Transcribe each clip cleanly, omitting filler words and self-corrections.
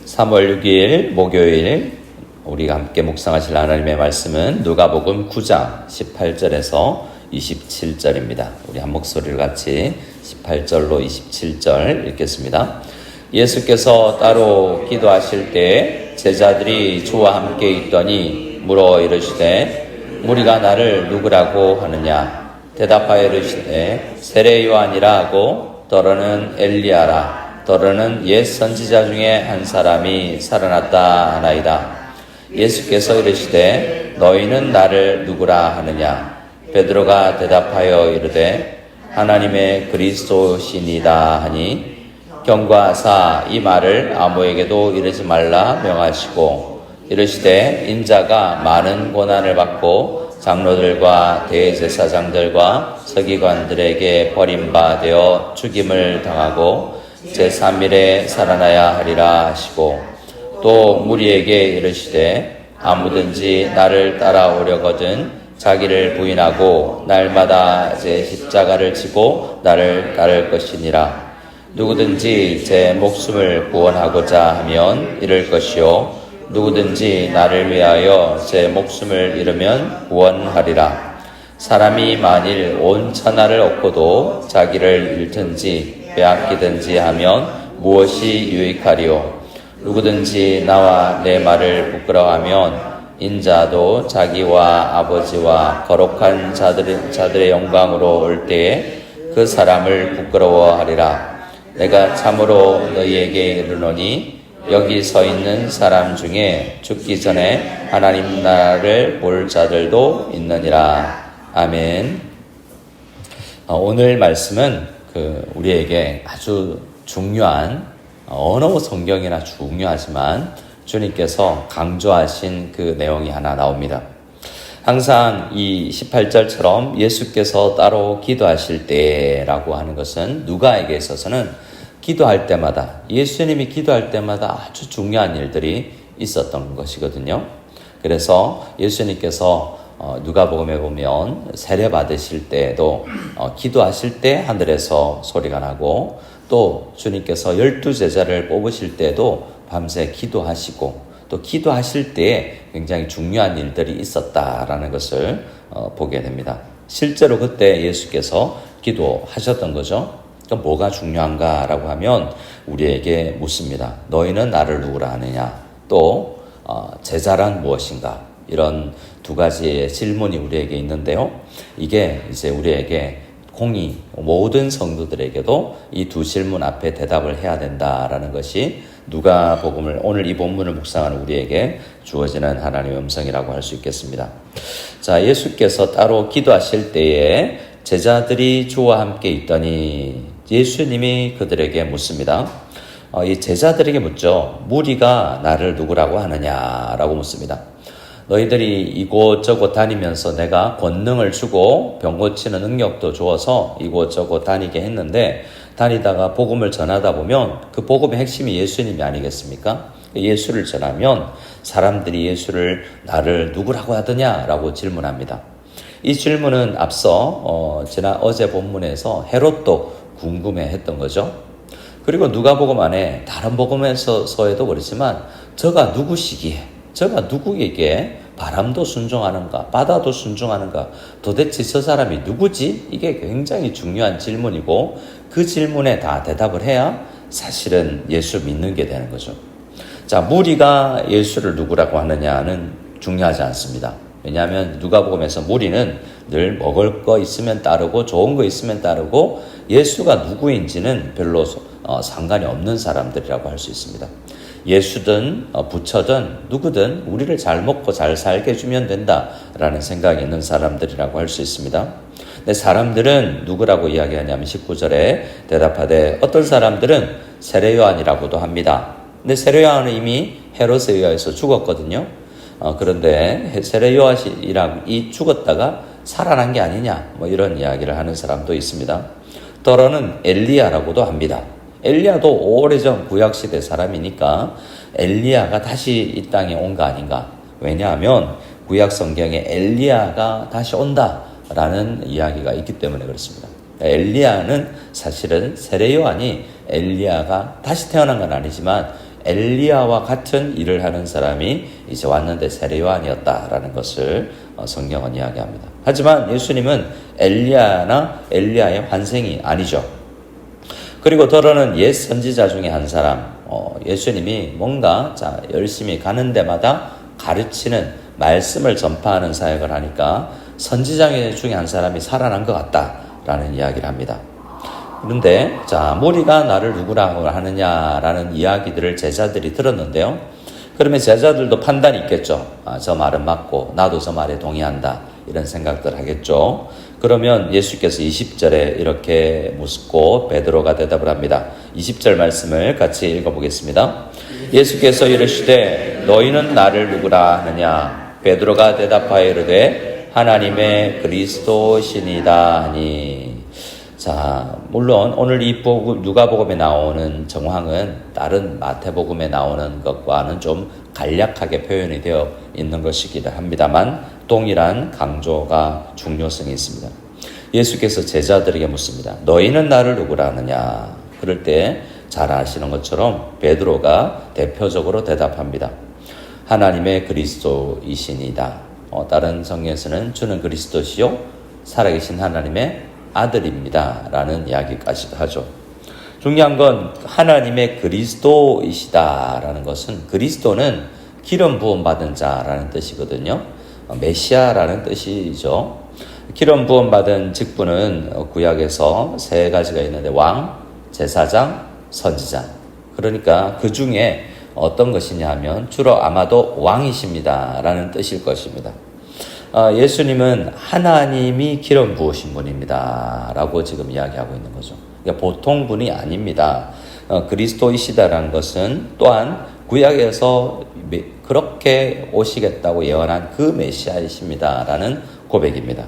3월 6일 목요일 우리가 함께 묵상하실 하나님의 말씀은 누가복음 9장 18절에서 27절입니다. 우리 한 목소리를 같이 18절로 27절 읽겠습니다. 예수께서 따로 기도하실 때 제자들이 주와 함께 있더니 물어 이르시되 무리가 나를 누구라고 하느냐? 대답하여 이르시되 세례 요한이라 하고 더러는 엘리야라 더러는 옛 선지자 중에 한 사람이 살아났다 하나이다. 예수께서 이르시되 너희는 나를 누구라 하느냐? 베드로가 대답하여 이르되 하나님의 그리스도시니이다 하니 경고하사 이 말을 아무에게도 이르지 말라 명하시고 이르시되 인자가 많은 고난을 받고 장로들과 대제사장들과 서기관들에게 버림받아 죽임을 당하고 제3일에 살아나야 하리라 하시고 또 무리에게 이르시되 아무든지 나를 따라오려거든 자기를 부인하고 날마다 제 십자가를 지고 나를 따를 것이니라. 누구든지 제 목숨을 구원하고자 하면 잃을 것이요 누구든지 나를 위하여 제 목숨을 잃으면 구원하리라. 사람이 만일 온 천하를 얻고도 자기를 잃든지 빼앗기든지 하면 무엇이 유익하리요? 누구든지 나와 내 말을 부끄러워하면 인자도 자기와 아버지와 거룩한 자들의 영광으로 올 때에 그 사람을 부끄러워하리라. 내가 참으로 너희에게 이르노니 여기 서 있는 사람 중에 죽기 전에 하나님 나라를 볼 자들도 있느니라. 아멘. 오늘 말씀은 우리에게 아주 중요한 어느 성경이나 중요하지만 주님께서 강조하신 그 내용이 하나 나옵니다. 항상 이 18절처럼 예수께서 따로 기도하실 때라고 하는 것은 누가에게 있어서는 기도할 때마다 예수님이 기도할 때마다 아주 중요한 일들이 있었던 것이거든요. 그래서 예수님께서 누가복음에 보면 세례 받으실 때도 기도하실 때 하늘에서 소리가 나고 또 주님께서 12제자를 뽑으실 때도 밤새 기도하시고 또 기도하실 때에 굉장히 중요한 일들이 있었다라는 것을 보게 됩니다. 실제로 그때 예수께서 기도하셨던 거죠. 그럼 뭐가 중요한가라고 하면 우리에게 묻습니다. 너희는 나를 누구라 하느냐? 또 제자란 무엇인가? 이런 두 가지의 질문이 우리에게 있는데요. 이게 이제 우리에게 공의 모든 성도들에게도 이 두 질문 앞에 대답을 해야 된다라는 것이 누가복음을 오늘 이 본문을 묵상하는 우리에게 주어지는 하나님의 음성이라고 할 수 있겠습니다. 자, 예수께서 따로 기도하실 때에 제자들이 주와 함께 있더니 예수님이 그들에게 묻습니다. 이 제자들에게 묻죠. 무리가 나를 누구라고 하느냐라고 묻습니다. 너희들이 이곳저곳 다니면서 내가 권능을 주고 병 고치는 능력도 주어서 이곳저곳 다니게 했는데 다니다가 복음을 전하다 보면 그 복음의 핵심이 예수님이 아니겠습니까? 예수를 전하면 사람들이 예수를 나를 누구라고 하더냐라고 질문합니다. 이 질문은 앞서 어제 본문에서 헤롯도 궁금해했던 거죠. 그리고 누가복음 안에 다른 복음에서도 그렇지만 저가 누구시기에 저가 누구에게 바람도 순종하는가 바다도 순종하는가 도대체 저 사람이 누구지? 이게 굉장히 중요한 질문이고 그 질문에 다 대답을 해야 사실은 예수 믿는 게 되는 거죠. 자, 무리가 예수를 누구라고 하느냐는 중요하지 않습니다. 왜냐하면 누가복음에서 무리는 늘 먹을 거 있으면 따르고 좋은 거 있으면 따르고 예수가 누구인지는 별로 상관이 없는 사람들이라고 할 수 있습니다. 예수든 부처든 누구든 우리를 잘 먹고 잘 살게 해주면 된다라는 생각이 있는 사람들이라고 할 수 있습니다. 근데 사람들은 누구라고 이야기하냐면 19절에 대답하되 어떤 사람들은 세례 요한이라고도 합니다. 근데 세례 요한은 이미 헤롯에 의해서 죽었거든요. 그런데 세례 요한이 죽었다가 살아난 게 아니냐 뭐 이런 이야기를 하는 사람도 있습니다. 더러는 엘리야라고도 합니다. 엘리야도 오래전 구약시대 사람이니까 엘리야가 다시 이 땅에 온 거 아닌가. 왜냐하면 구약 성경에 엘리야가 다시 온다라는 이야기가 있기 때문에 그렇습니다. 엘리야는 사실은 세례 요한이 엘리야가 다시 태어난 건 아니지만 엘리야와 같은 일을 하는 사람이 이제 왔는데 세례 요한이었다라는 것을 성경은 이야기합니다. 하지만 예수님은 엘리야나 엘리야의 환생이 아니죠. 그리고 더러는 옛 선지자 중에 한 사람, 예수님이 뭔가 열심히 가는 데마다 가르치는 말씀을 전파하는 사역을 하니까 선지자 중에 한 사람이 살아난 것 같다라는 이야기를 합니다. 그런데 무리가 나를 누구라고 하느냐라는 이야기들을 제자들이 들었는데요. 그러면 제자들도 판단이 있겠죠. 저 말은 맞고 나도 저 말에 동의한다, 이런 생각들 하겠죠. 그러면 예수께서 20절에 이렇게 묻고 베드로가 대답을 합니다. 20절 말씀을 같이 읽어보겠습니다. 예수께서 이르시되 너희는 나를 누구라 하느냐? 베드로가 대답하여 이르되 하나님의 그리스도시니이다 하니. 물론 오늘 이 누가복음에 나오는 정황은 다른 마태복음에 나오는 것과는 좀 간략하게 표현이 되어 있는 것이기도 합니다만 동일한 강조가 중요성이 있습니다. 예수께서 제자들에게 묻습니다. 너희는 나를 누구라 하느냐? 그럴 때 잘 아시는 것처럼 베드로가 대표적으로 대답합니다. 하나님의 그리스도이시니이다. 다른 성경에서는 주는 그리스도시요 살아계신 하나님의 아들입니다 라는 이야기까지도 하죠. 중요한 건 하나님의 그리스도이시다라는 것은, 그리스도는 기름 부음 받은 자라는 뜻이거든요. 메시아라는 뜻이죠. 기름 부음 받은 직분은 구약에서 세 가지가 있는데 왕, 제사장, 선지자. 그러니까 그 중에 어떤 것이냐 하면 주로 아마도 왕이십니다 라는 뜻일 것입니다. 예수님은 하나님이 기름 부으신 분입니다 라고 지금 이야기하고 있는 거죠. 그러니까 보통 분이 아닙니다. 그리스도이시다라는 것은 또한 구약에서 그렇게 오시겠다고 예언한 그 메시아이십니다 라는 고백입니다.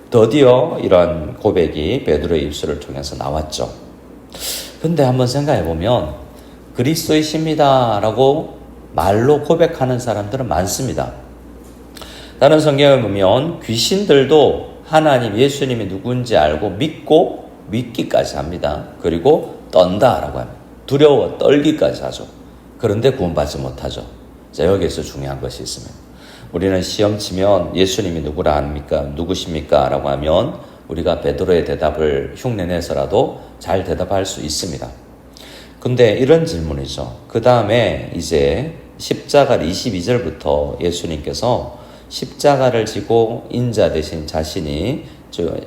드디어 이런 고백이 베드로의 입술을 통해서 나왔죠. 근데 한번 생각해 보면 그리스도이십니다 라고 말로 고백하는 사람들은 많습니다. 다른 성경을 보면 귀신들도 하나님, 예수님이 누군지 알고 믿고 믿기까지 합니다. 그리고 떤다라고 합니다. 두려워 떨기까지 하죠. 그런데 구원받지 못하죠. 여기에서 중요한 것이 있습니다. 우리는 시험 치면 예수님이 누구라 합니까? 누구십니까? 라고 하면 우리가 베드로의 대답을 흉내내서라도 잘 대답할 수 있습니다. 근데 이런 질문이죠. 그 다음에 이제 십자가 22절부터 예수님께서 십자가를 지고 인자 되신 자신이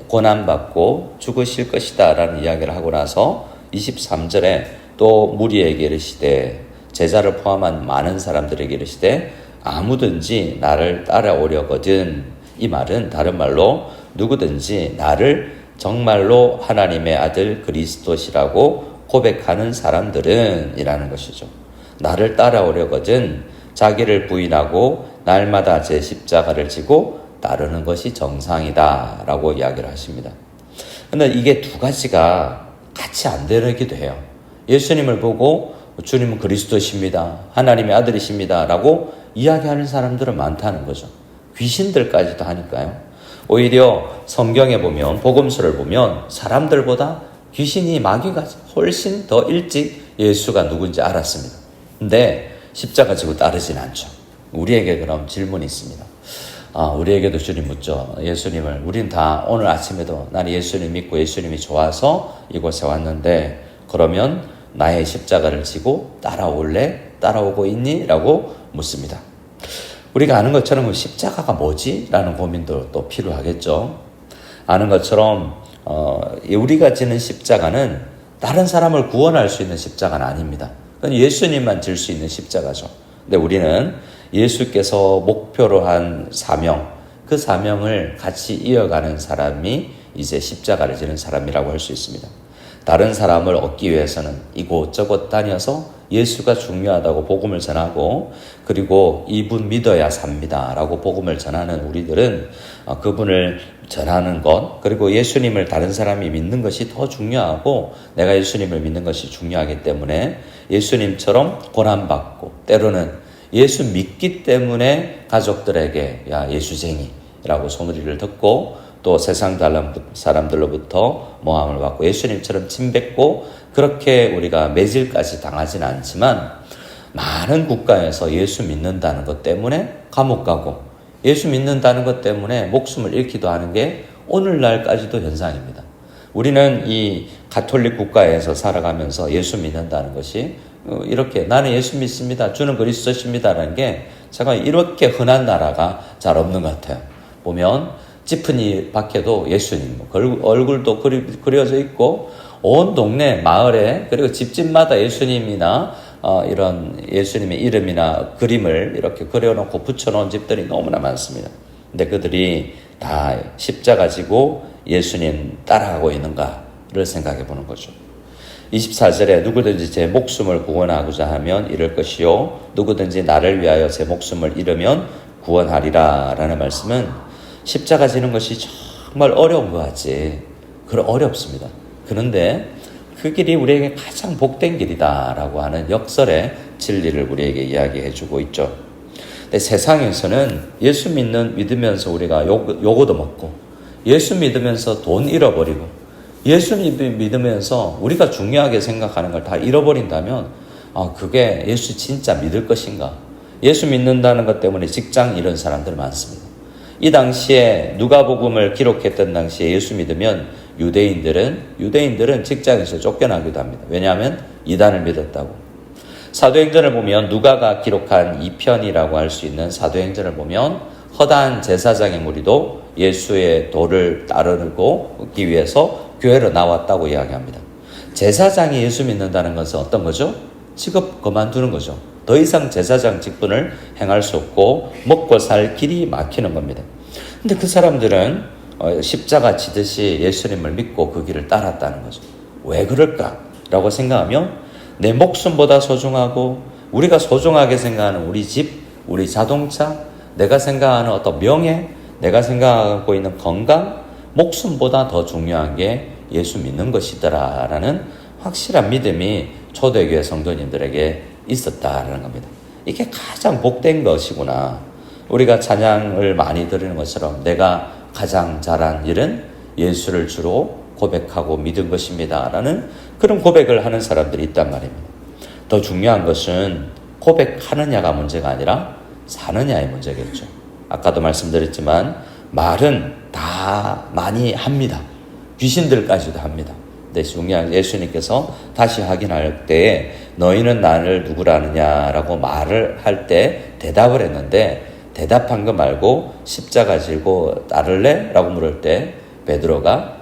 고난받고 죽으실 것이다 라는 이야기를 하고 나서 23절에 또 무리에게 이르시되, 제자를 포함한 많은 사람들에게 이르시되 아무든지 나를 따라오려거든. 이 말은 다른 말로 누구든지 나를 정말로 하나님의 아들 그리스도시라고 고백하는 사람들은 이라는 것이죠. 나를 따라오려거든 자기를 부인하고 날마다 제 십자가를 지고 따르는 것이 정상이다 라고 이야기를 하십니다. 그런데 이게 두 가지가 같이 안 되기도 해요. 예수님을 보고 주님은 그리스도십니다, 하나님의 아들이십니다 라고 이야기하는 사람들은 많다는 거죠. 귀신들까지도 하니까요. 오히려 성경에 보면, 복음서를 보면 사람들보다 귀신이, 마귀가 훨씬 더 일찍 예수가 누군지 알았습니다. 근데 십자가 지고 따르진 않죠. 우리에게 그럼 질문이 있습니다. 우리에게도 주님 묻죠. 예수님을, 우린 다 오늘 아침에도 나는 예수님 믿고 예수님이 좋아서 이곳에 왔는데 그러면 나의 십자가를 지고 따라올래? 따라오고 있니? 라고 묻습니다. 우리가 아는 것처럼 그 십자가가 뭐지? 라는 고민도 또 필요하겠죠. 아는 것처럼 우리가 지는 십자가는 다른 사람을 구원할 수 있는 십자가는 아닙니다. 그건 예수님만 질 수 있는 십자가죠. 근데 우리는 예수께서 목표로 한 사명, 그 사명을 같이 이어가는 사람이 이제 십자가를 지는 사람이라고 할 수 있습니다. 다른 사람을 얻기 위해서는 이곳저곳 다녀서 예수가 중요하다고 복음을 전하고, 그리고 이분 믿어야 삽니다 라고 복음을 전하는 우리들은 그분을 전하는 것, 그리고 예수님을 다른 사람이 믿는 것이 더 중요하고 내가 예수님을 믿는 것이 중요하기 때문에 예수님처럼 고난받고, 때로는 예수 믿기 때문에 가족들에게 야 예수쟁이라고 소리를 듣고, 또 세상 사람들로부터 모함을 받고 예수님처럼 침뱉고, 그렇게 우리가 매질까지 당하지는 않지만 많은 국가에서 예수 믿는다는 것 때문에 감옥 가고 예수 믿는다는 것 때문에 목숨을 잃기도 하는 게 오늘날까지도 현상입니다. 우리는 이 가톨릭 국가에서 살아가면서 예수 믿는다는 것이 이렇게 나는 예수 믿습니다. 주는 그리스도십니다라는 게 제가 이렇게 흔한 나라가 잘 없는 것 같아요. 보면 지프니 밖에도 예수님 얼굴도 그려져 있고 온 동네 마을에 그리고 집집마다 예수님이나 이런 예수님의 이름이나 그림을 이렇게 그려놓고 붙여놓은 집들이 너무나 많습니다. 근데 그들이 다 십자가 지고 예수님 따라가고 있는가를 생각해 보는 거죠. 24절에 누구든지 제 목숨을 구원하고자 하면 잃을 것이요 누구든지 나를 위하여 제 목숨을 잃으면 구원하리라 라는 말씀은 십자가 지는 것이 정말 어려운 것 같지. 어렵습니다. 그런데 그 길이 우리에게 가장 복된 길이다라고 하는 역설의 진리를 우리에게 이야기해 주고 있죠. 근데 세상에서는 예수 믿으면서 우리가 요거도 먹고 예수 믿으면서 돈 잃어버리고 예수 믿으면서 우리가 중요하게 생각하는 걸 다 잃어버린다면 그게 예수 진짜 믿을 것인가? 예수 믿는다는 것 때문에 직장 잃은 사람들 많습니다. 이 당시에 누가복음을 기록했던 당시에 예수 믿으면 유대인들은 직장에서 쫓겨나기도 합니다. 왜냐하면 이단을 믿었다고. 사도행전을 보면 누가가 기록한 2편이라고 할 수 있는 사도행전을 보면 허다한 제사장의 무리도 예수의 도를 따르기 위해서 교회로 나왔다고 이야기합니다. 제사장이 예수 믿는다는 것은 어떤 거죠? 직업 그만두는 거죠. 더 이상 제사장 직분을 행할 수 없고 먹고 살 길이 막히는 겁니다. 근데 그 사람들은 십자가 지듯이 예수님을 믿고 그 길을 따랐다는 거죠. 왜 그럴까라고 생각하면 내 목숨보다 소중하고 우리가 소중하게 생각하는 우리 집, 우리 자동차, 내가 생각하는 어떤 명예, 내가 생각하고 있는 건강, 목숨보다 더 중요한 게 예수 믿는 것이더라라는 확실한 믿음이 초대교회 성도님들에게 있었다라는 겁니다. 이게 가장 복된 것이구나. 우리가 찬양을 많이 드리는 것처럼 내가 가장 잘한 일은 예수를 주로 고백하고 믿은 것입니다 라는 그런 고백을 하는 사람들이 있단 말입니다. 더 중요한 것은 고백하느냐가 문제가 아니라 사느냐의 문제겠죠. 아까도 말씀드렸지만 말은 다 많이 합니다. 귀신들까지도 합니다. 근데 중요한 예수님께서 다시 확인할 때에 너희는 나를 누구라 하느냐라고 말을 할 때 대답을 했는데 대답한 거 말고 십자가 지고 따를래? 라고 물을 때 베드로가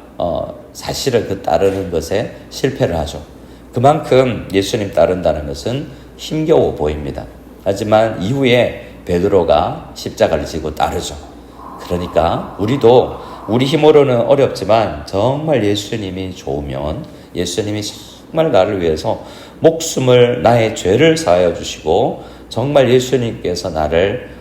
사실은 그 따르는 것에 실패를 하죠. 그만큼 예수님 따른다는 것은 힘겨워 보입니다. 하지만 이후에 베드로가 십자가를 지고 따르죠. 그러니까 우리도 우리 힘으로는 어렵지만 정말 예수님이 좋으면 예수님이 정말 나를 위해서 목숨을 나의 죄를 사하여 주시고 정말 예수님께서 나를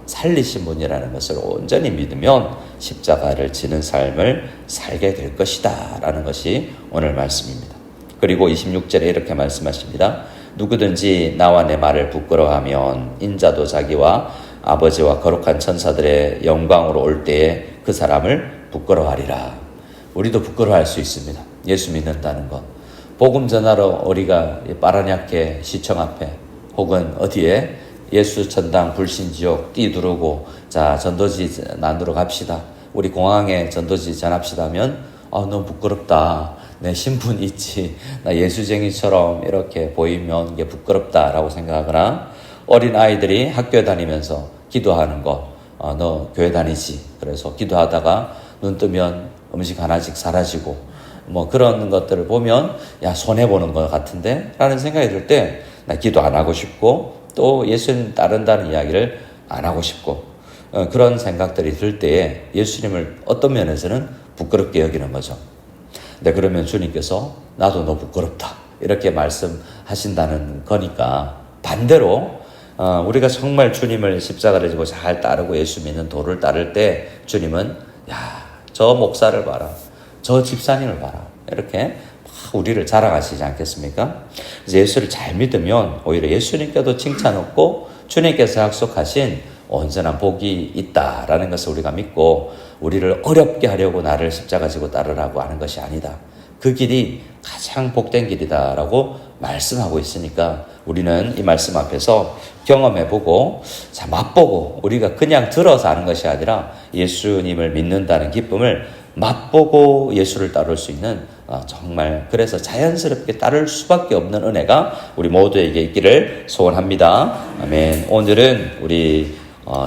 살리신 분이라는 것을 온전히 믿으면 십자가를 지는 삶을 살게 될 것이다 라는 것이 오늘 말씀입니다. 그리고 26절에 이렇게 말씀하십니다. 누구든지 나와 내 말을 부끄러워하면 인자도 자기와 아버지와 거룩한 천사들의 영광으로 올 때에 그 사람을 부끄러워하리라. 우리도 부끄러워할 수 있습니다. 예수 믿는다는 것. 복음 전하러 우리가 빠라냐케 시청 앞에 혹은 어디에 예수 천당 불신지옥 띠두르고 자 전도지 나누러 갑시다. 우리 공항에 전도지 전합시다 하면 너무 부끄럽다. 내 신분 있지. 나 예수쟁이처럼 이렇게 보이면 이게 부끄럽다라고 생각하거나 어린 아이들이 학교에 다니면서 기도하는 거 너 교회 다니지. 그래서 기도하다가 눈 뜨면 음식 하나씩 사라지고 뭐 그런 것들을 보면 야 손해보는 것 같은데 라는 생각이 들 때 나 기도 안 하고 싶고 또 예수님 따른다는 이야기를 안 하고 싶고 그런 생각들이 들 때에 예수님을 어떤 면에서는 부끄럽게 여기는 거죠. 근데 그러면 주님께서 나도 너 부끄럽다 이렇게 말씀하신다는 거니까 반대로 우리가 정말 주님을 십자가를 지고 잘 따르고 예수 믿는 도를 따를 때 주님은 야, 저 목사를 봐라. 저 집사님을 봐라. 이렇게 우리를 자랑하시지 않겠습니까? 그래서 예수를 잘 믿으면 오히려 예수님께도 칭찬 얻고 주님께서 약속하신 온전한 복이 있다라는 것을 우리가 믿고 우리를 어렵게 하려고 나를 십자가 지고 따르라고 하는 것이 아니다. 그 길이 가장 복된 길이다라고 말씀하고 있으니까 우리는 이 말씀 앞에서 경험해보고 자 맛보고 우리가 그냥 들어서 아는 것이 아니라 예수님을 믿는다는 기쁨을 맛보고 예수를 따를 수 있는 정말 그래서 자연스럽게 따를 수밖에 없는 은혜가 우리 모두에게 있기를 소원합니다. 아멘. 오늘은 우리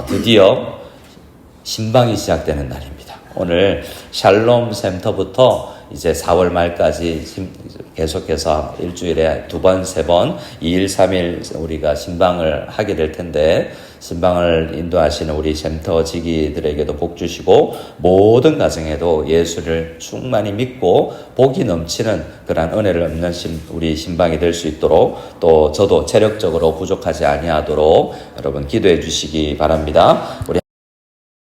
드디어 신방이 시작되는 날입니다. 오늘 샬롬 센터부터 이제 4월 말까지 계속해서 일주일에 2번, 3번, 2일, 3일 우리가 신방을 하게 될 텐데 신방을 인도하시는 우리 센터 지기들에게도 복 주시고 모든 가정에도 예수를 충만히 믿고 복이 넘치는 그러한 은혜를 얻는 우리 신방이 될 수 있도록 또 저도 체력적으로 부족하지 아니하도록 여러분 기도해 주시기 바랍니다. 우리